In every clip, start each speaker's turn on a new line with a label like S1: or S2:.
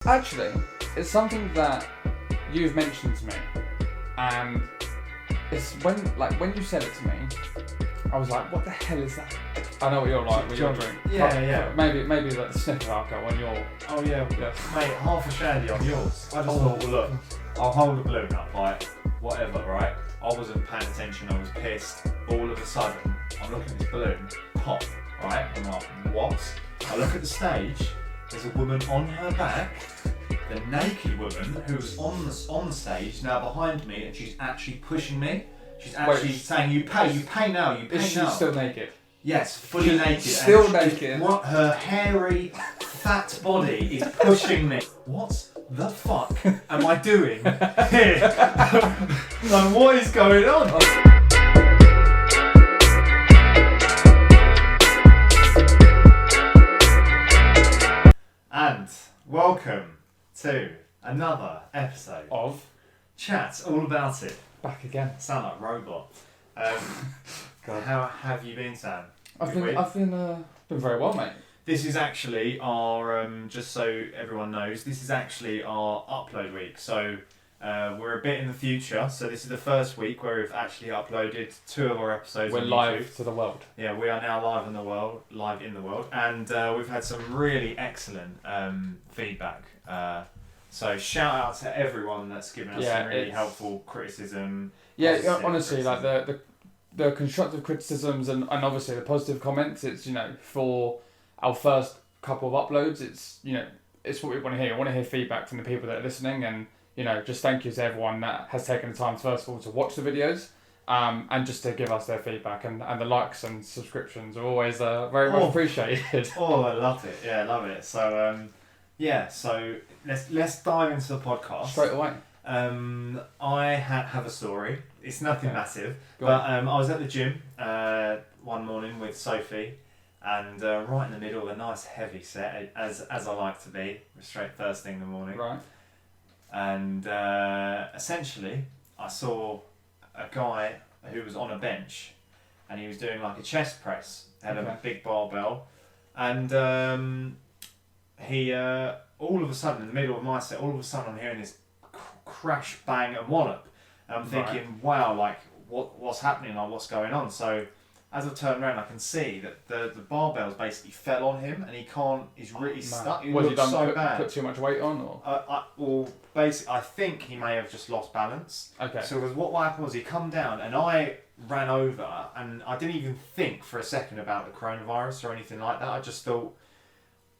S1: Actually, it's something that you've mentioned to me, and it's when you said it to me, I was like, what the hell is that? I know what you're like with your drink.
S2: Yeah.
S1: Maybe like the sniff of alcohol on your...
S2: Oh yeah, mate, half a shandy on yours. I just thought, well look, I'll hold the balloon up, like, whatever, right? I wasn't paying attention, I was pissed. All of a sudden, I'm looking at this balloon, pop, right? I'm like, what? I look at the stage, there's a woman on her back, the naked woman who's on the stage now behind me, and she's actually pushing me. She's actually saying, you pay now.
S1: Is she still naked?
S2: Yes, fully naked.
S1: Still naked.
S2: What her hairy, fat body is pushing me. What the fuck am I doing here? Like, what is going on? And welcome to another episode
S1: Of?
S2: Chat All About It.
S1: Back again.
S2: Sound like robot. God, how have you been, Sam?
S1: I've been very well, mate.
S2: This is actually our, just so everyone knows, this is actually our upload week. So we're a bit in the future. So this is the first week where we've actually uploaded 2 of our episodes.
S1: We're
S2: on
S1: live
S2: YouTube.
S1: to the world.
S2: Yeah, we are now live in the world, and we've had some really excellent feedback. So shout out to everyone that's given us some really helpful criticism.
S1: Yeah, honestly, like the constructive criticisms and obviously the positive comments. It's for our first couple of uploads. It's what we want to hear. I want to hear feedback from the people that are listening, and just thank you to everyone that has taken the time first of all to watch the videos. And just to give us their feedback, and the likes and subscriptions are always very much appreciated.
S2: Oh, I loved it. Yeah, I love it. So so let's dive into the podcast
S1: Straight away.
S2: I have a story. It's nothing massive, but I was at the gym one morning with Sophie, and right in the middle of a nice heavy set, as I like to be, straight first thing in the morning.
S1: Right.
S2: And essentially, I saw a guy who was on a bench, and he was doing like a chest press, had a big barbell, and he all of a sudden, in the middle of my set, all of a sudden I'm hearing this crash, bang, and wallop, and I'm thinking, wow, like what's happening, like what's going on? So as I turn around, I can see that the barbells basically fell on him, and he's really stuck. He looks so bad.
S1: Put too much weight on, or?
S2: Basically, I think he may have just lost balance.
S1: Okay.
S2: So what happened was he come down, and I ran over, and I didn't even think for a second about the coronavirus or anything like that. I just thought,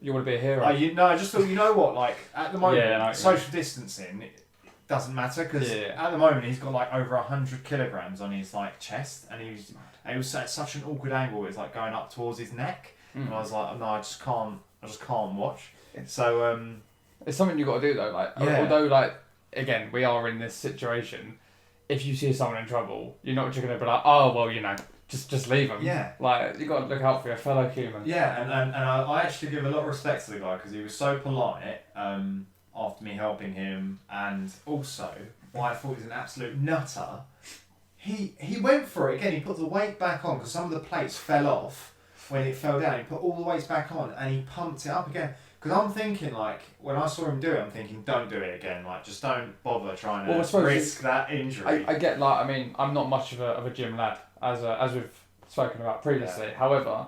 S1: you want to be a hero?
S2: I just thought, what, like at the moment, social distancing, it doesn't matter, because at the moment he's got like over 100 kilograms on his like chest, and he was at such an awkward angle. It's like going up towards his neck, and I was like, no, I just can't watch. So
S1: it's something you got to do though. Like, although like again, we are in this situation. If you see someone in trouble, you're not just going to be like, oh well, just leave them.
S2: Yeah.
S1: Like, you got to look out for your fellow human.
S2: Yeah, and I actually give a lot of respect to the guy, because he was so polite after me helping him, and also why I thought he was an absolute nutter. He went for it again. He put the weight back on, because some of the plates fell off when it fell down. He put all the weights back on, and he pumped it up again. Because I'm thinking, like, when I saw him do it, I'm thinking, don't do it again. Like, just don't bother trying to risk that injury.
S1: I get, like, I mean, I'm not much of a gym lad, as we've spoken about previously. Yeah. However,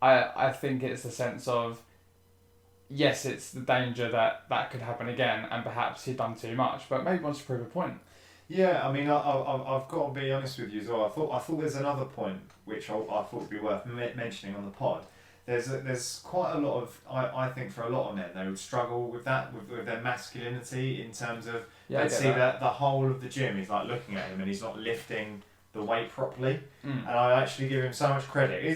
S1: I think it's the sense of, yes, it's the danger that could happen again, and perhaps he'd done too much, but maybe wants to prove a point.
S2: Yeah, I mean, I've got to be honest with you as well. I thought there's another point which I thought would be worth mentioning on the pod. There's quite a lot of, I think for a lot of men, they would struggle with that, with their masculinity, in terms of, they'd see that the whole of the gym is like looking at him, and he's not lifting the weight properly. And I actually give him so much credit. He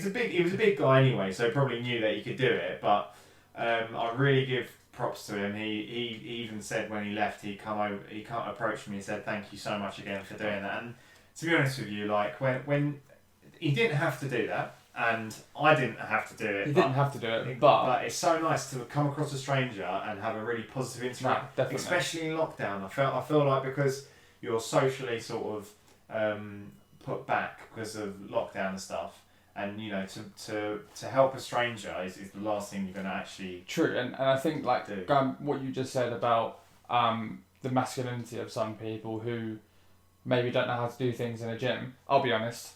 S2: was a big guy anyway, so he probably knew that he could do it, but I really give props to him. He even said when he left, he approached me and said, thank you so much again for doing that. And to be honest with you, like when he didn't have to do that, and I didn't have to do it.
S1: He didn't have to do it, but
S2: it's so nice to come across a stranger and have a really positive interaction, especially in lockdown. I feel like, because you're socially sort of put back because of lockdown and stuff, And to help a stranger is the last thing you're going to actually
S1: true. And I think like
S2: do.
S1: what you just said about the masculinity of some people who maybe don't know how to do things in a gym. I'll be honest,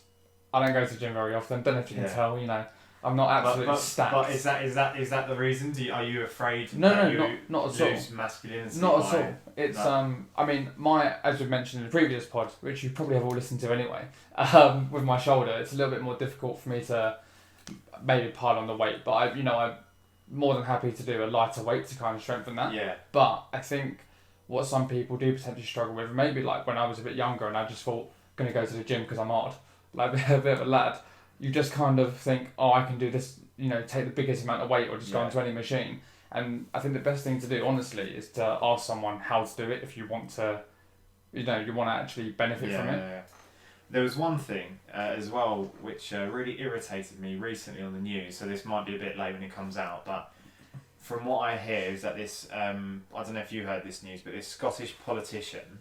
S1: I don't go to the gym very often. Don't know if you can tell. I'm not absolutely stacked.
S2: But is that the reason? Are you afraid
S1: No,
S2: that
S1: no,
S2: you
S1: not at all.
S2: lose masculinity?
S1: Not at all. It's I mean, as we mentioned in the previous pod, which you probably have all listened to anyway, with my shoulder, it's a little bit more difficult for me to maybe pile on the weight. But I'm more than happy to do a lighter weight to kind of strengthen that.
S2: Yeah.
S1: But I think what some people do potentially struggle with, maybe like when I was a bit younger and I just thought, going to go to the gym because I'm odd, like a bit of a lad. You just kind of think, oh, I can do this, take the biggest amount of weight or just go into any machine. And I think the best thing to do, honestly, is to ask someone how to do it if you want to, you want to actually benefit from it.
S2: Yeah. There was one thing as well which really irritated me recently on the news, so this might be a bit late when it comes out, but from what I hear is that this, I don't know if you heard this news, but this Scottish politician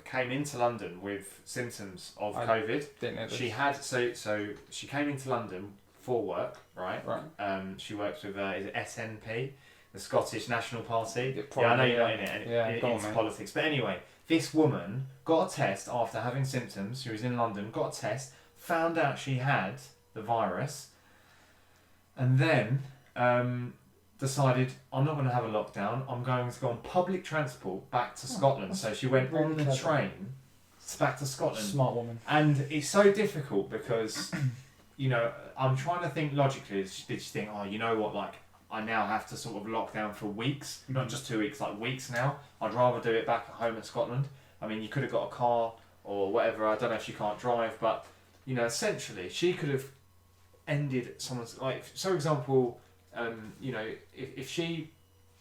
S2: came into London with symptoms of COVID.
S1: Didn't know this.
S2: She had so she came into London for work, right?
S1: Right.
S2: She works with is it SNP, the Scottish National Party.
S1: Probably,
S2: I know you're not in it. It's politics, but anyway, this woman got a test after having symptoms. She was in London, got a test, found out she had the virus, and then decided, I'm not going to have a lockdown, I'm going to go on public transport back to Scotland. So she went
S1: really
S2: on the
S1: clever
S2: train back to Scotland.
S1: Smart woman.
S2: And it's so difficult because, I'm trying to think logically. Did she think, oh, you know what, like, I now have to sort of lock down for weeks, not just 2 weeks, like weeks now. I'd rather do it back at home in Scotland. I mean, you could have got a car or whatever. I don't know if she can't drive, but, essentially, she could have ended someone's, like, so for example, if she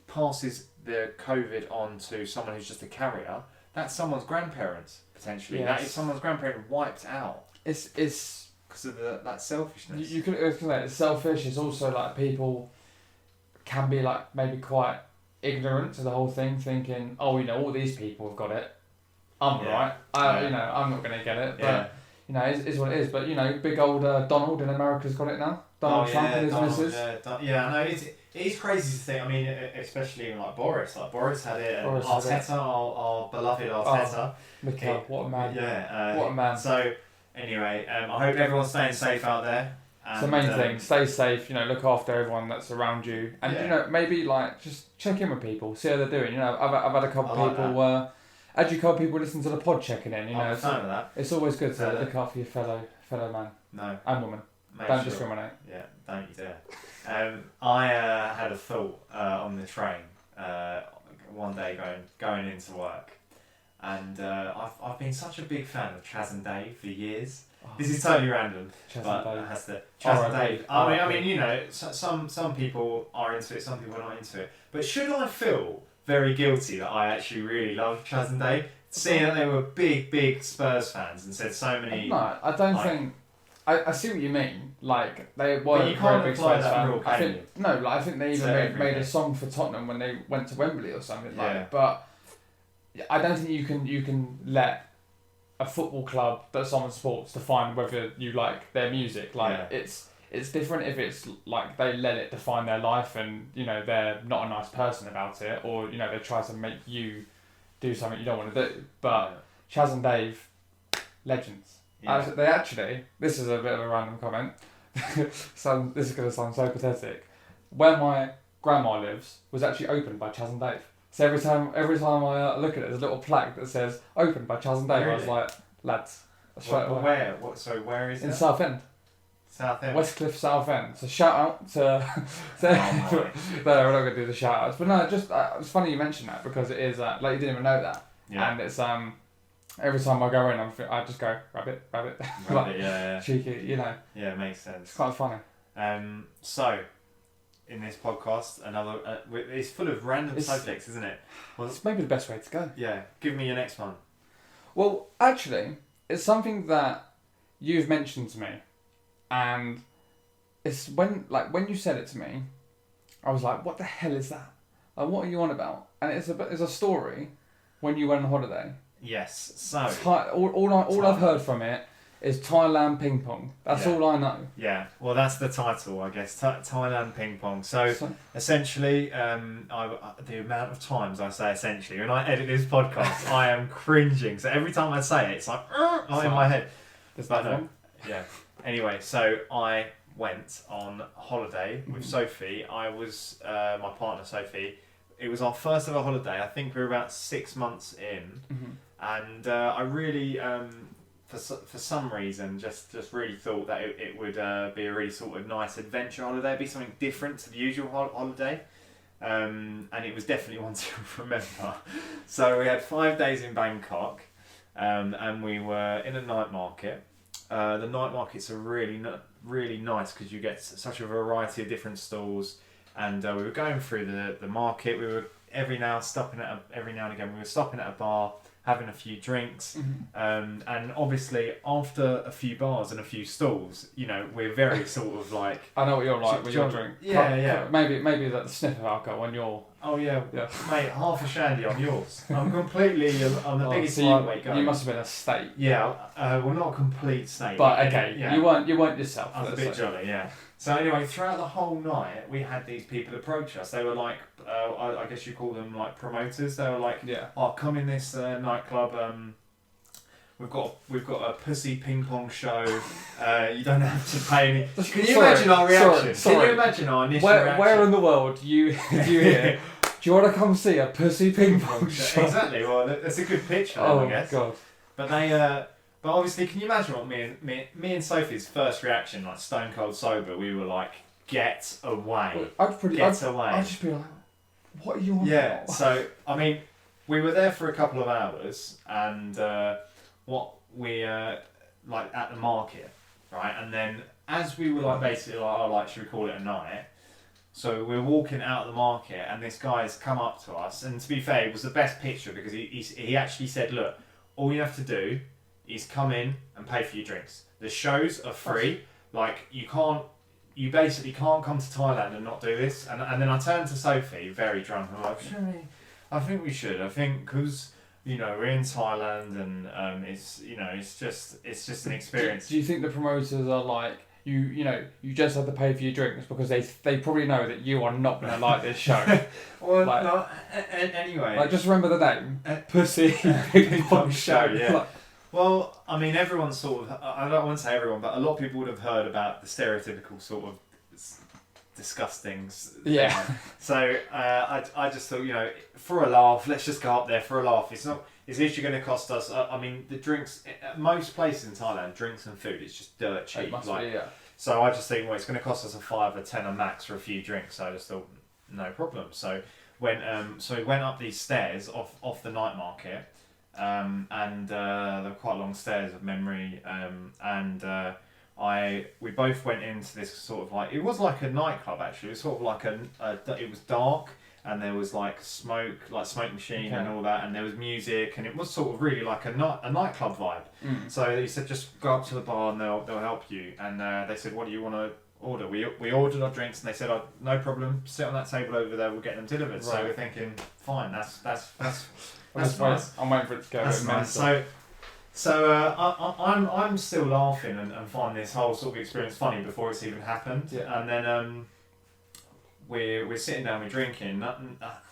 S2: passes the COVID on to someone who's just a carrier, that's someone's grandparents, potentially.
S1: Yes.
S2: That is someone's grandparent wiped out.
S1: It's
S2: because of that selfishness.
S1: You could it's selfish. It's also like people can be like maybe quite ignorant to the whole thing, thinking, oh, all these people have got it. I'm right. I'm not going to get it, but it's what it is. But big old Donald in America's got it now. Donald Trump and his missus.
S2: I know it is crazy to think. I mean, especially like Boris. Like Boris had it, and Arteta, our beloved Arteta.
S1: Mikel, what a man!
S2: Yeah,
S1: what a man.
S2: So anyway, I hope everyone's staying safe out there.
S1: It's the main thing. Stay safe. Look after everyone that's around you, and maybe like just check in with people, see how they're doing. I've had a couple of people. Actually, a couple of people listen to the pod checking in.
S2: I'm a fan of that.
S1: It's always good to look after your fellow man.
S2: No.
S1: And woman. Don't discriminate.
S2: Yeah, don't you dare. I had a thought on the train one day going into work, and I've been such a big fan of Chaz and Dave for years. Oh, this is totally random, but it has to. Chaz and Dave. I mean, some people are into it, some people are not into it. But should I feel very guilty that I actually really love Chaz and Dave, seeing that they were big Spurs fans and said so many?
S1: No, I don't think. I see what you mean. Like they were.
S2: But you can't apply that rule, can you?
S1: No, like I think they even made a song for Tottenham when they went to Wembley or something like that. But I don't think you can let a football club that's on sports define whether you like their music. Like it's different if it's like they let it define their life and they're not a nice person about it, or they try to make you do something you don't want to do. But Chaz and Dave, legends. Yeah. They actually, this is a bit of a random comment, so this is going to sound so pathetic. Where my grandma lives was actually opened by Chaz and Dave. So every time I look at it, there's a little plaque that says opened by Chaz and Dave. Really? I was like, lads.
S2: Where? Where is it?
S1: In Southend.
S2: Southend.
S1: Westcliff, Southend. So shout out to... No, we're not going to do the shout outs. But no, just it's funny you mentioned that because it is, like you didn't even know that. Yeah. And it's... Every time I go in, I just go rabbit.
S2: Rabbit, yeah.
S1: Cheeky,
S2: Yeah, it makes sense.
S1: It's quite funny.
S2: So, in this podcast, another it's full of random subjects, isn't it?
S1: Well, it's maybe the best way to go.
S2: Yeah, give me your next one.
S1: Well, actually, it's something that you've mentioned to me, and it's when you said it to me, I was like, "What the hell is that? Like, what are you on about?" And it's a story when you went on holiday.
S2: Yes. So
S1: all I've heard from it is Thailand Ping Pong. That's all I know.
S2: Yeah, well, that's the title, I guess. Thailand Ping Pong. So essentially, the amount of times I say essentially when I edit this podcast, I am cringing. So every time I say it, it's like in my head.
S1: But no,
S2: yeah. Anyway, so I went on holiday with Sophie. I was my partner Sophie. It was our first ever holiday. I think we were about 6 months in, and I really. For some reason, just really thought that it would be a really sort of nice adventure holiday. It'd be something different to the usual holiday, and it was definitely one to remember. So we had 5 days in Bangkok, and we were in a night market. The night markets are really nice because you get such a variety of different stalls, and we were going through the market. We were every now and again we were stopping at a bar, having a few drinks, and obviously after a few bars and a few stalls, you know, we're very sort of like.
S1: I know what you're like when you're drink.
S2: Yeah.
S1: Maybe that sniff of alcohol when you're.
S2: Oh yeah, mate, half a shandy on yours. I'm the biggest lightweight guy.
S1: You must have been a state.
S2: Yeah, well, not a complete state.
S1: But okay, you weren't yourself.
S2: I was a bit jolly, yeah. So anyway, throughout the whole night, we had these people approach us. They were like, I guess you call them like promoters. They were like, oh, come in this nightclub. We've got a pussy ping pong show. You don't have to pay any. Can you imagine our reaction? Can you imagine our initial reaction?
S1: Where in the world do you hear? Do you want to come see a pussy ping pong show?
S2: Exactly. Well, that's a good pitch for them, I guess.
S1: God.
S2: But they, but obviously, can you imagine what me and Sophie's first reaction, like stone cold sober, we were like, get away. I'd
S1: just be like, what are you on about?
S2: So I mean, we were there for a couple of hours, and what we like at the market, right? And then as we were like basically like, oh, like should we call it a night? So we're walking out of the market, and this guy's come up to us, and to be fair, it was the best picture because he actually said, look, all you have to do is come in and pay for your drinks. The shows are free. Like you basically can't come to Thailand and not do this. And then I turned to Sophie, very drunk, and I'm like, I think we should. I think because you know we're in Thailand, and it's just an experience.
S1: Do you think the promoters are like? You just have to pay for your drinks because they probably know that you are not going to like this show.
S2: Well, like, no, anyway.
S1: Like, just remember the name. Pussy Ping Pong Show.
S2: Yeah. Like, well, I mean, everyone sort of, I don't want to say everyone, but a lot of people would have heard about the stereotypical sort of disgusting thing.
S1: Yeah.
S2: So I just thought, you know, for a laugh, let's just go up there for a laugh. It's literally going to cost us. I mean, the drinks at most places in Thailand, drinks and food, it's just dirt cheap. So I just think, well, it's going to cost us a 5 or 10 a max for a few drinks. So I just thought, no problem. So we went up these stairs off the night market, and there were quite long stairs of memory, we both went into this sort of like, it was like a nightclub actually. It was sort of like it was dark. And there was like smoke machine and all that, and there was music, and it was sort of really like a nightclub vibe. So he said, just go up to the bar and they'll help you. And they said, what do you want to order? We ordered our drinks, and they said, oh, no problem, sit on that table over there, we'll get them delivered. Right. So we're thinking, fine, that's nice.
S1: I'm waiting for it to go.
S2: That's nice. So I'm still laughing and find this whole sort of experience funny before it's even happened.
S1: Yeah.
S2: And then we're sitting down, we're drinking.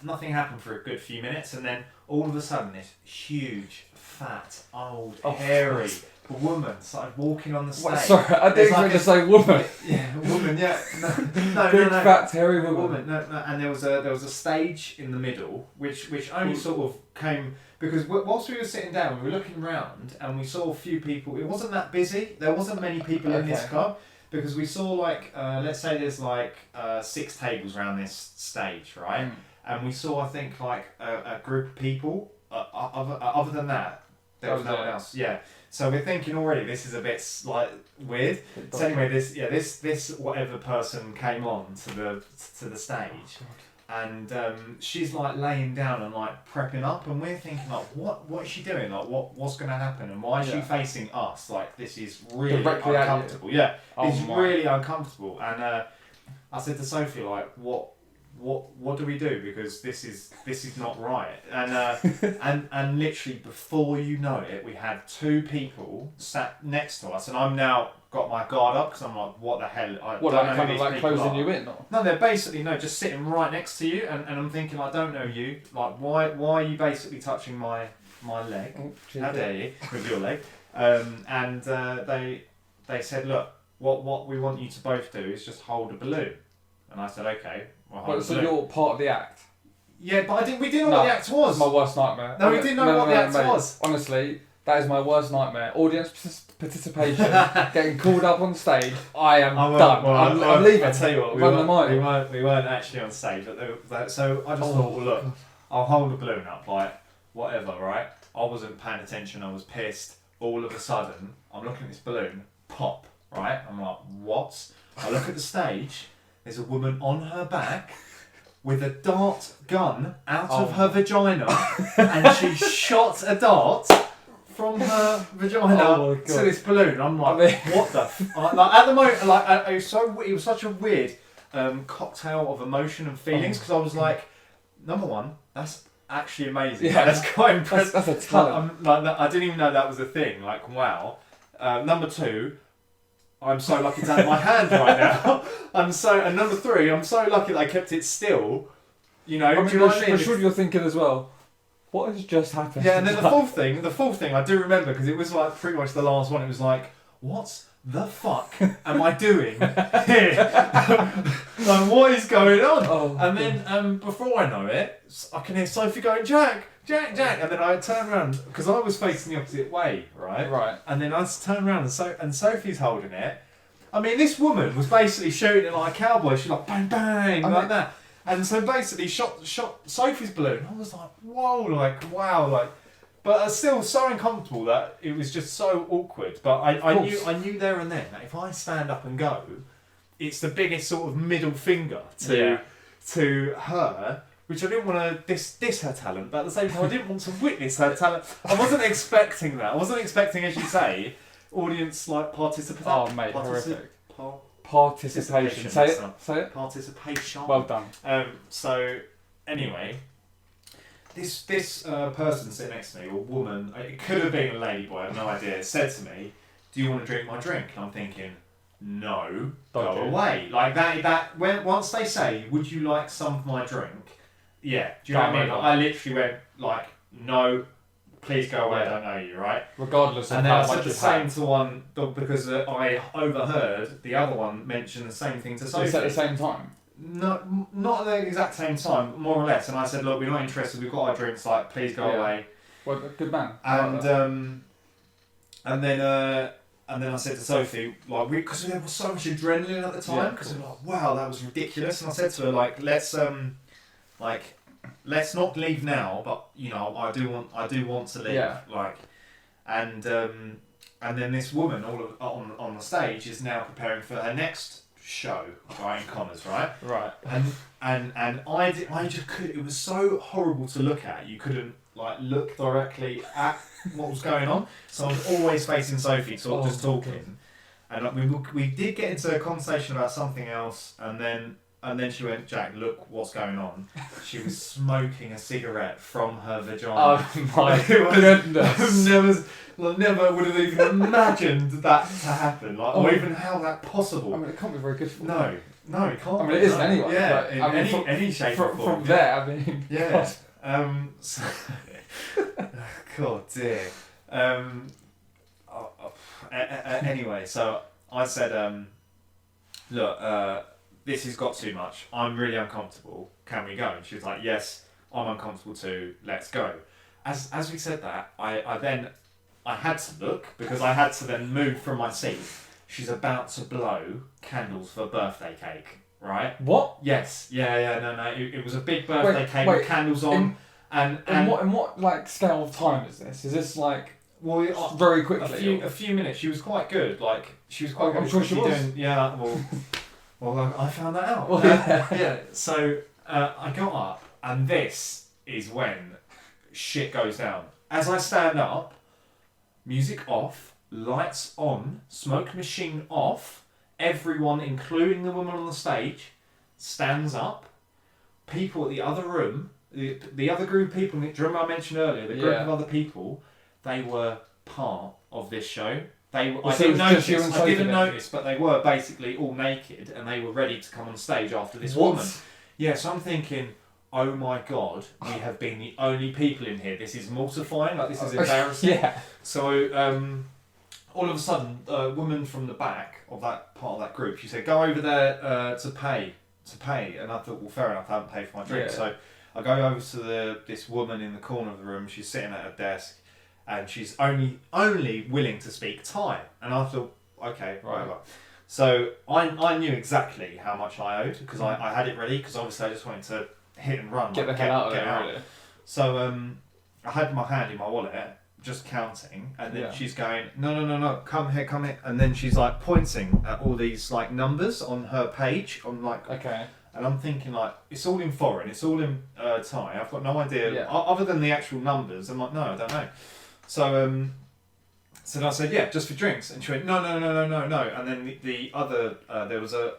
S2: Nothing happened for a good few minutes, and then all of a sudden, this huge, fat, old, hairy woman started walking on the stage.
S1: Sorry, I didn't expect to say woman.
S2: Yeah, woman. Yeah, no,
S1: big fat hairy woman.
S2: No, and there was a stage in the middle, which only sort of came because whilst we were sitting down, we were looking around, and we saw a few people. It wasn't that busy. There wasn't many people in this club. Because we saw like, let's say there's like 6 tables around this stage, right? And we saw, I think, like a group of people. Other than that, there was no one else. Yeah. So we're thinking already this is a bit like weird. So anyway, this whatever person came on to the stage. And she's like laying down and like prepping up, and we're thinking like, what is she doing? Like, what's going to happen? And why is she facing us? Like, this is really
S1: directly
S2: uncomfortable. Yeah, it's really uncomfortable. And I said to Sophie like, what what do we do, because this is not right. And and literally before you know it, we had two people sat next to us, and I'm now got my guard up because I'm like, what the hell?
S1: What,
S2: don't
S1: like,
S2: know
S1: kind
S2: who
S1: of
S2: these
S1: like
S2: people
S1: closing
S2: are.
S1: you in, or?
S2: No, they're basically just sitting right next to you, and I'm thinking, I don't know you. Like, why are you basically touching my leg?
S1: Oh,
S2: How dare you with your leg? And they said, look, what we want you to both do is just hold a balloon. And I said, okay. Well,
S1: So you're part of the act?
S2: Yeah, but we didn't know what the act was.
S1: It's my worst nightmare.
S2: No, we didn't know what the act was.
S1: Honestly, that is my worst nightmare. Audience participation, getting called up on stage. I am done. I'm leaving.
S2: I tell you what, we weren't actually on stage, so I just thought, well, look, I'll hold a balloon up, like whatever, right? I wasn't paying attention. I was pissed. All of a sudden, I'm looking at this balloon pop, right? I'm like, what? I look at the stage. There's a woman on her back with a dart gun out of her vagina, and she shot a dart from her vagina to this balloon. I'm like, what the? Like at the moment, like it was such a weird cocktail of emotion and feelings, because I was like, number one, that's actually amazing.
S1: Yeah,
S2: that's quite impressive.
S1: That's a talent.
S2: I didn't even know that was a thing. Like, wow. Number two, I'm so lucky to have my hand right now. And number three, I'm so lucky that I kept it still. You know, do you know what I mean?
S1: I'm sure you're thinking as well, what has just happened?
S2: Yeah, and then the fourth thing I do remember, because it was like pretty much the last one. It was like, what the fuck am I doing here? Like, what is going on?
S1: Oh,
S2: and then before I know it, I can hear Sophie going, Jack, and then I turn around because I was facing the opposite way, right?
S1: Right.
S2: And then I turn around and Sophie's holding it. I mean, this woman was basically shooting it like a cowboy. She's like bang bang like that. And so basically shot Sophie's balloon. I was like, whoa, like wow, like, but still so uncomfortable that it was just so awkward. But I knew there and then that if I stand up and go, it's the biggest sort of middle finger to her, which I didn't want to diss her talent, but at the same time I didn't want to witness her talent. I wasn't expecting that. I wasn't expecting, as you say, audience like participation.
S1: Oh mate, horrific. Participation. Say it.
S2: Participation.
S1: Well done.
S2: So anyway, this person sitting next to me, or woman, it could have been a lady boy, I have no idea, said to me, "Do you want to drink my drink?" And I'm thinking, no, go away. Like that. Once they say, "Would you like some of my drink?" Yeah. Do you know what I mean? I literally went like, "No, please go away. I don't know you, right?"
S1: Regardless of
S2: and then
S1: how
S2: I said
S1: much
S2: the same to one because I overheard the other one mention the same thing to Sophie.
S1: It's at the same time.
S2: Not at the exact same time, but more or less. And I said, "Look, we're not interested. We've got our drinks. Like, please go away."
S1: Well, good man.
S2: And then I said to Sophie, like, because there was so much adrenaline at the time, because we were like, wow, that was ridiculous. And I said to her, like, let's not leave now, but you know, I do want to leave.
S1: Yeah.
S2: Like, and then this woman on the stage is now preparing for her next show, right, in commas, right?
S1: Right.
S2: And I just could. It was so horrible to look at. You couldn't like look directly at what was going on. So I was always facing Sophie, just talking. And we did get into a conversation about something else, and then she went, "Jack, look what's going on." She was smoking a cigarette from her vagina.
S1: Oh my goodness!
S2: I never would have even imagined that to happen, like, or even how that possible.
S1: I mean, it can't be very good for
S2: No, it can't.
S1: I mean, it isn't anyway.
S2: Yeah,
S1: but,
S2: in any shape or form.
S1: From there, I mean.
S2: Yeah. God dear. Anyway, so I said, look, this has got too much. I'm really uncomfortable. Can we go? And she was like, yes, I'm uncomfortable too. Let's go. As we said that, I had to look because I had to then move from my seat. She's about to blow candles for a birthday cake, right?
S1: What?
S2: Yes. Yeah. No. It was a big birthday cake with candles on. And
S1: what like scale of time is this? Is this like
S2: very
S1: quickly?
S2: A few minutes. She was quite good. Like she was quite good.
S1: I'm sure she was.
S2: Yeah. Well, I found that out.
S1: Well,
S2: yeah. So I got up, and this is when shit goes down. As I stand up, music off, lights on, smoke machine off. Everyone, including the woman on the stage, stands up. people at the other room, the other group of people, do you remember I mentioned earlier, the group of other people, they were part of this show. I didn't notice, but they were basically all naked and they were ready to come on stage after this woman. Yeah, so I'm thinking, oh my God, we have been the only people in here. This is mortifying, like this is embarrassing.
S1: Yeah.
S2: So all of a sudden, a woman from the back of that part of that group, she said, go over there to pay. And I thought, well, fair enough, I haven't paid for my drink. Yeah. So I go over to this woman in the corner of the room. She's sitting at her desk, and she's only willing to speak Thai. And I thought, okay, whatever. So I knew exactly how much I owed because I had it ready because obviously I just wanted to hit and run.
S1: Get the hell out of there, really.
S2: So I had my hand in my wallet, just counting, and then she's going, no, come here, and then she's like pointing at all these like numbers on her page, on like.
S1: Okay.
S2: And I'm thinking like, it's all in foreign, it's all in Thai. I've got no idea other than the actual numbers. I'm like, no, I don't know. So I said, yeah, just for drinks, and she went, no. And then the other there was a.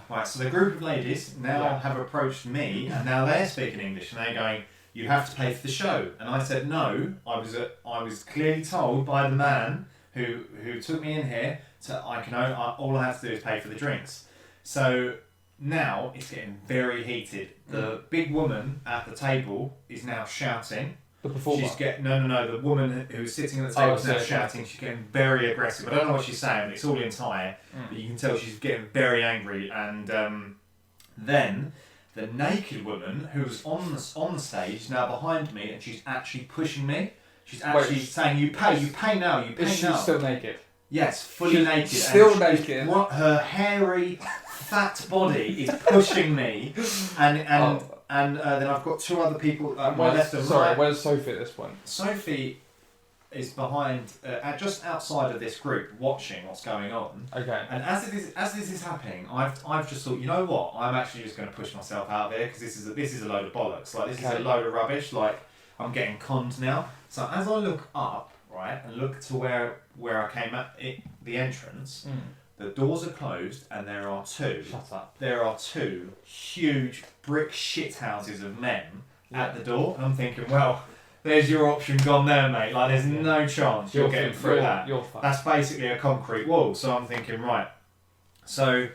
S2: Right, so the group of ladies now have approached me, and now they're speaking English, and they're going, you have to pay for the show. And I said no. I was clearly told by the man who took me in here all I have to do is pay for the drinks. So now it's getting very heated. The big woman at the table is now shouting.
S1: The performer.
S2: No. The woman who's sitting at the table is now shouting. She's getting very aggressive. I don't know what she's saying. It's all in Thai, but you can tell she's getting very angry. And then the naked woman who's on the stage now behind me, and she's actually pushing me. She's actually saying, "You pay now.
S1: Is she still naked?"
S2: Yes, fully naked.
S1: Still naked.
S2: Her hairy, fat body is pushing me, and then I've got two other people at my left and right.
S1: Sorry, where's Sophie at this point?
S2: Sophie is behind, just outside of this group, watching what's going on.
S1: Okay.
S2: And as this is happening, I've just thought, you know what? I'm actually just going to push myself out there because this is a load of bollocks. Like this is a load of rubbish. Like I'm getting conned now. So as I look up, right, and look to where I came at the entrance. The doors are closed, and there are two.
S1: Shut up.
S2: There are two huge brick shithouses of men at the door. And I'm thinking, well, there's your option gone there, mate. Like, there's no chance you're getting through that. That's basically a concrete wall. So I'm thinking, right. So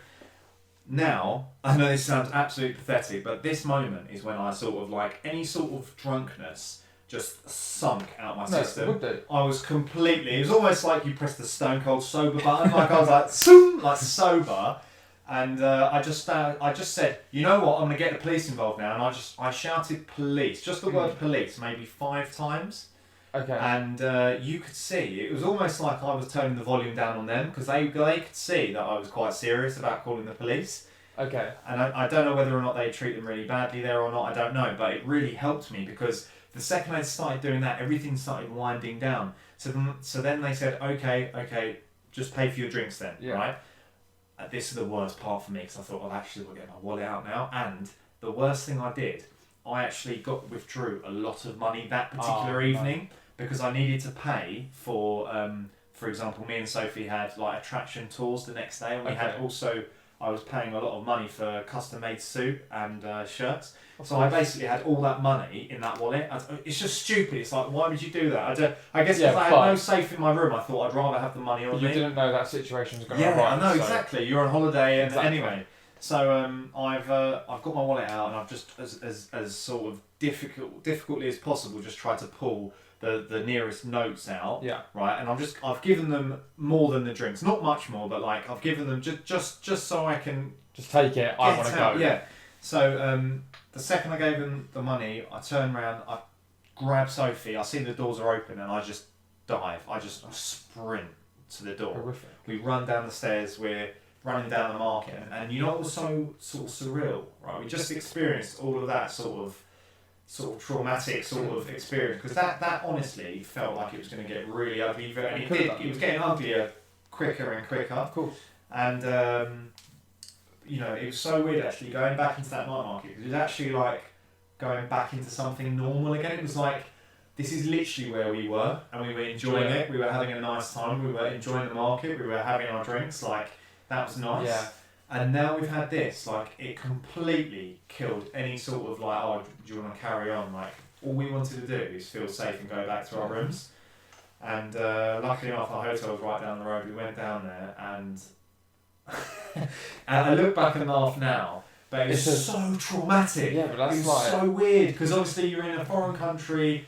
S2: now, I know this sounds absolutely pathetic, but this moment is when I sort of like any sort of drunkenness just sunk out my system.
S1: Would do.
S2: I was completely. It was almost like you pressed the stone cold sober button. Like I was like sober, and I just said, you know what? I'm gonna get the police involved now, and I shouted police, just the word police, maybe 5 times.
S1: Okay.
S2: And you could see it was almost like I was turning the volume down on them because they could see that I was quite serious about calling the police.
S1: Okay.
S2: And I don't know whether or not they treat them really badly there or not. I don't know, but it really helped me because. The second I started doing that, everything started winding down. So then they said, okay, just pay for your drinks then, right? This is the worst part for me because I thought, well, actually, we'll get my wallet out now. And the worst thing I did, I actually withdrew a lot of money that particular evening because I needed to pay for example, me and Sophie had like attraction tours the next day, and we had also. I was paying a lot of money for custom-made suit and shirts. So I basically had all that money in that wallet. It's just stupid. It's like, why would you do that? I guess because I had no safe in my room, I thought I'd rather have the money on me.
S1: You didn't know that situation was going to
S2: arise. Yeah, I know,
S1: so.
S2: exactly. You're on holiday and anyway. So I've got my wallet out and I've just, as sort of difficultly as possible, just tried to pull the nearest notes out, right, and I've given them more than the drinks, not much more, but like I've given them just so I can
S1: just take it. I want to go.
S2: Yeah. So the second I gave them the money, I turn around, I grab Sophie, I see the doors are open, and I just dive. I sprint to the door.
S1: Horrific.
S2: We run down the stairs. We're running down the market, and you know what's so sort of surreal, right? We just experienced all of that sort of traumatic sort of experience because that honestly felt like it was going to get really ugly, and it was getting uglier quicker and quicker.
S1: Of course.
S2: And it was so weird actually going back into that night market because it was actually like going back into something normal again. It was like this is literally where we were, and we were enjoying it. We were having a nice time. We were enjoying the market. We were having our drinks. Like that was nice.
S1: Yeah.
S2: And now we've had this, like, it completely killed any sort of like, oh, do you want to carry on? Like, all we wanted to do is feel safe and go back to our rooms. And luckily enough, our hotel was right down the road. We went down there, and and I look back and laugh now, but it's so traumatic.
S1: Yeah, but that's
S2: it was so weird because obviously you're in a foreign country.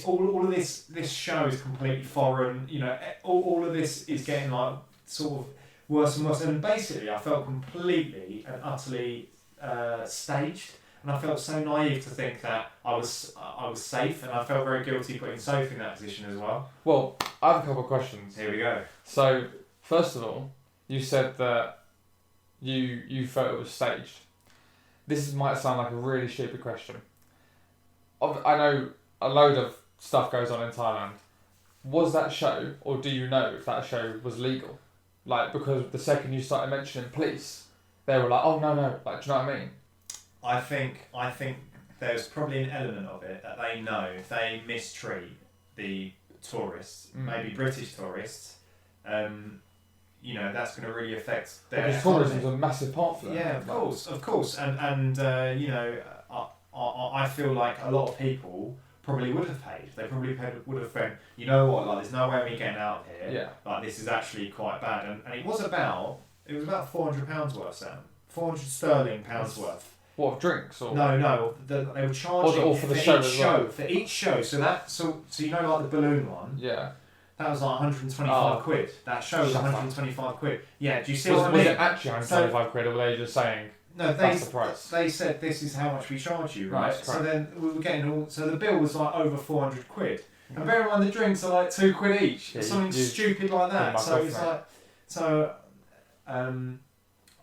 S2: All of this show is completely foreign. You know, all of this is getting like sort of worse and worse. And basically, I felt completely and utterly staged. And I felt so naive to think that I was safe, and I felt very guilty putting Sophie in that position as well.
S1: Well, I have a couple of questions.
S2: Here we go.
S1: So, first of all, you said that you felt it was staged. This might sound like a really stupid question. I know a load of stuff goes on in Thailand. Was that show, or do you know if that show was legal? Like, because the second you started mentioning police, they were like, oh, no. Like, do you know what I mean?
S2: I think there's probably an element of it that they know if they mistreat the tourists, maybe British tourists, you know, that's going to really affect their
S1: because tourism's a massive part for them.
S2: Yeah, of course, and you know, I feel like a lot of people probably would have paid. They probably would have said, you know what, like, there's no way of me getting out of here.
S1: Yeah.
S2: Like, this is actually quite bad, and it was about £400 worth, Sam. £400 worth.
S1: What, drinks or?
S2: No. They were charging
S1: or for the show as well.
S2: For each show. So you know, like the balloon one.
S1: Yeah.
S2: That was like 125 quid. That show was 125 quid. Yeah. Do you see what I mean?
S1: Was it actually 125 quid, or were they just saying?
S2: No,
S1: that's the price.
S2: They said this is how much we charge you, right?
S1: Right.
S2: So then we were getting all. So the bill was like over 400 quid. And bear in mind the drinks are like £2 each. Yeah, something stupid like that. So it's like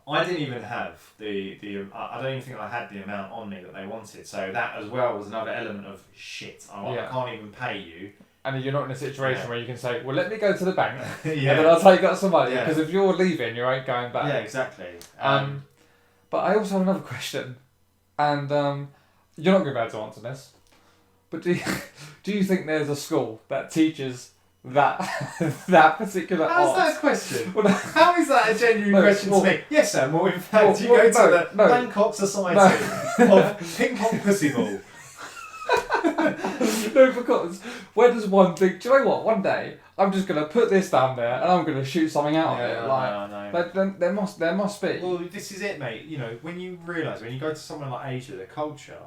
S2: I didn't even have I don't even think I had the amount on me that they wanted. So that as well was another element of shit. I can't even pay you.
S1: And you're not in a situation where you can say, well, let me go to the bank
S2: and
S1: then I'll take out some money. Because if you're leaving, you ain't going back.
S2: Yeah, exactly.
S1: But I also have another question. And you're not going to be able to answer this. But do you think there's a school that teaches that particular art?
S2: How's that a question? How is that a genuine question to me? Yes, Sam. Well, in fact, you go to the Bangkok Society of Ping Pong Pussy Ball.
S1: No, because where does one think? Do you know what? One day I'm just gonna put this down there and I'm gonna shoot something out of it. Like, there must be.
S2: Well, this is it, mate. You know, when you realise when you go to somewhere like Asia, the culture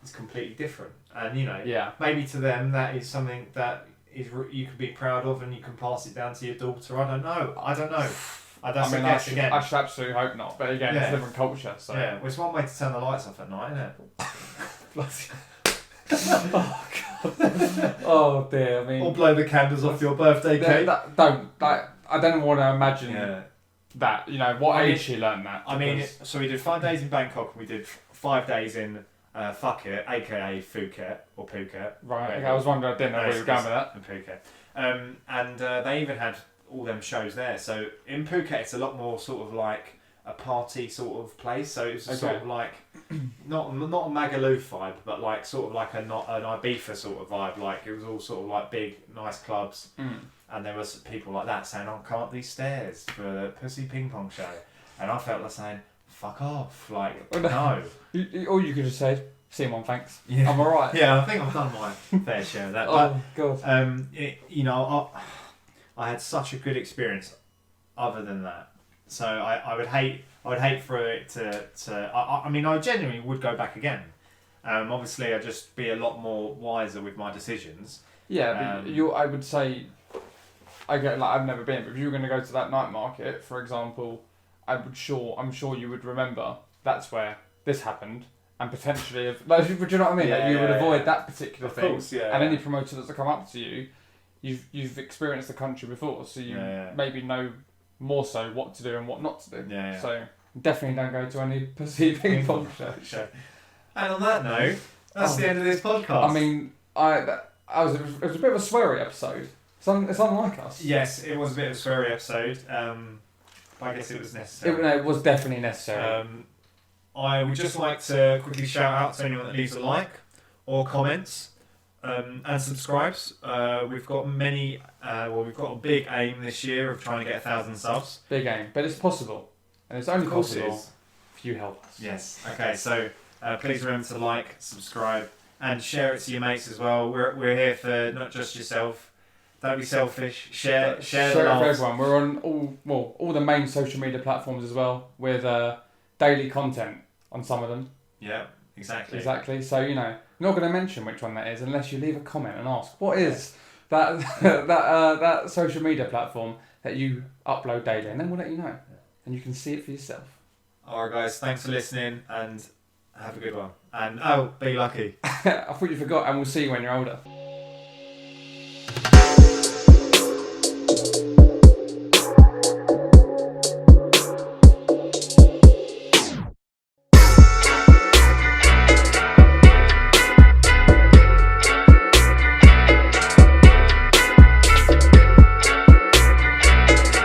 S2: is completely different, and you know, maybe to them that is something that you can be proud of and you can pass it down to your daughter. I don't know. I
S1: should absolutely hope not. But again, it's a different culture. So
S2: yeah, well, it's one way to turn the lights off at night, isn't it?
S1: Oh God. Oh dear. I mean,
S2: or blow the candles off your birthday cake.
S1: I don't want to imagine that. You know, what age she learned that.
S2: I mean, so we did 5 days in Bangkok. And we did 5 days in Phuket, aka Phuket or Phuket.
S1: Right. Okay, I was wondering. I didn't know where you were going with that.
S2: Phuket. And they even had all them shows there. So in Phuket, it's a lot more sort of like a party sort of place. So it's sort of like not a Magaluf vibe, but like sort of like an Ibiza sort of vibe. Like it was all sort of like big, nice clubs, and there was people like that saying, "Oh, come up these stairs for the Pussy Ping Pong show," and I felt like saying, "Fuck off!" Like no.
S1: Or you could just say, "See him on, thanks. Yeah. I'm alright."
S2: Yeah, I think I've done my fair share of that.
S1: Oh God.
S2: You know, I had such a good experience. Other than that. So I would hate for it to I mean, I genuinely would go back again. Obviously, I'd just be a lot more wiser with my decisions.
S1: Yeah, but I would say, I've never been, but if you were going to go to that night market, for example, I'm sure you would remember that's where this happened, and potentially, do you know what I mean? You would avoid that particular thing.
S2: Course, and
S1: any promoter that's come up to you, you've experienced the country before, so you maybe know more so what to do and what not to do. So definitely don't go to any Pussy Ping Pong show.
S2: And on that note, that's the end of this podcast.
S1: I mean, it was a bit of a sweary episode. It's unlike us.
S2: Yes, it was a bit of a sweary episode. But I guess it was necessary.
S1: It was definitely necessary.
S2: I would just like to quickly shout out to anyone that leaves a like or comments. And subscribes. We've got we've got a big aim this year of trying to get 1,000 subs.
S1: Big aim, but it's possible. And it's only
S2: Of course it
S1: possible
S2: is.
S1: if you help us.
S2: Yes. Okay. So please remember to like, subscribe, and share it to your mates as well. We're here for not just yourself. Don't be selfish. Share the
S1: it for
S2: laughs.
S1: everyone. We're on all the main social media platforms as well, with daily content on some of them.
S2: Yeah. Exactly.
S1: Exactly. So I'm not going to mention which one that is unless you leave a comment and ask what is that that social media platform that you upload daily, and then we'll let you know, and you can see it for yourself.
S2: All right, guys. Thanks for listening, and have a good one. And be lucky.
S1: I thought you forgot, and we'll see you when you're older.